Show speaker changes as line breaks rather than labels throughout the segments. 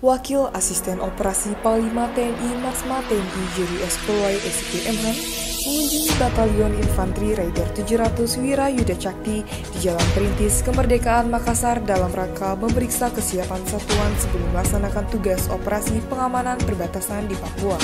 Wakil Asisten Operasi Panglima TNI Marsma TNI Jeri Espoloi SIP Mhan mengunjungi Batalion Infanteri Raider 700 Wirayuda Cakti di Jalan Perintis Kemerdekaan Makassar dalam rangka memeriksa kesiapan satuan sebelum melaksanakan tugas operasi pengamanan perbatasan di Papua.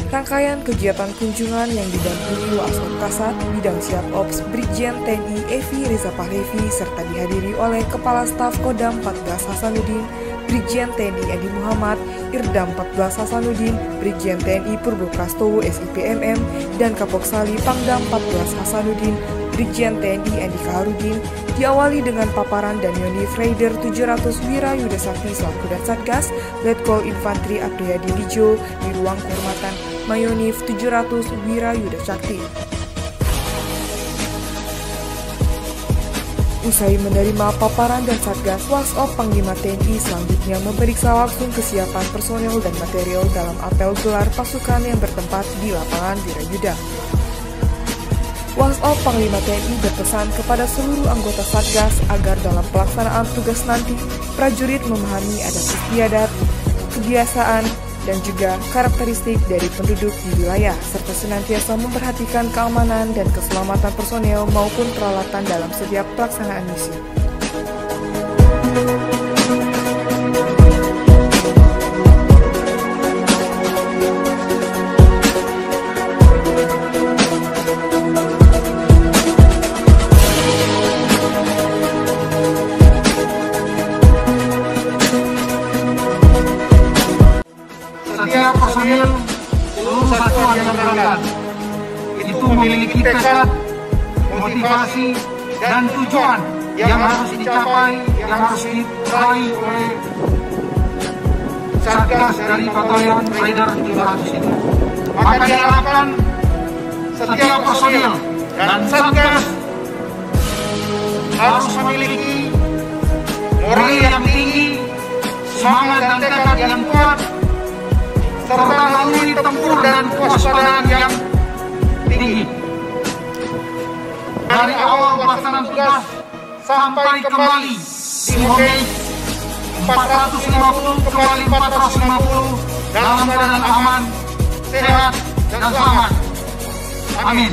Rangkaian kegiatan kunjungan yang didampingi Waskop Kasat Bidang Siap Ops Brigjen TNI Evi Reza Pahlevi serta dihadiri oleh Kepala Staf Kodam 14 Hasanuddin, Brigjen TNI Edi Muhammad, Irdam 14 Hasanuddin, Brigjen TNI Purbo Prastowo SIPMM, dan Kapoksali Pangdam 14 Hasanuddin, Brigjen TNI Andi Kaharudin, diawali dengan paparan Danionif Raider 700 Wirayuda Sakti selaku dan Satgas, Letkol Infanteri Apriyadi Lijo di ruang kehormatan Mayonif 700 Wirayuda Cakti. Usai menerima paparan dan Satgas, Waskop Panglima TNI selanjutnya memeriksa langsung kesiapan personel dan material dalam apel gelar pasukan yang bertempat di lapangan Wirayuda. Waskop Panglima TNI berpesan kepada seluruh anggota Satgas agar dalam pelaksanaan tugas nanti, prajurit memahami adat istiadat, kebiasaan, dan juga karakteristik dari penduduk di wilayah, serta senantiasa memperhatikan keamanan dan keselamatan personel maupun peralatan dalam setiap pelaksanaan misi.
Setiap personil seluruh satuan yang berangkat itu memiliki tekad, motivasi, dan tujuan yang harus dicapai, yang harus diraih oleh Satgas dari Batalion Raider 700 itu. Maka diharapkan setiap personil dan Satgas harus memiliki moral yang tinggi, semangat dan tekad yang kuat, serta melalui tempur dan kewaspadaan yang tinggi. Dari awal pelaksanaan tugas sampai kembali di Mohamed 450 kembali 450 dalam keadaan aman, sehat, dan selamat. Amin.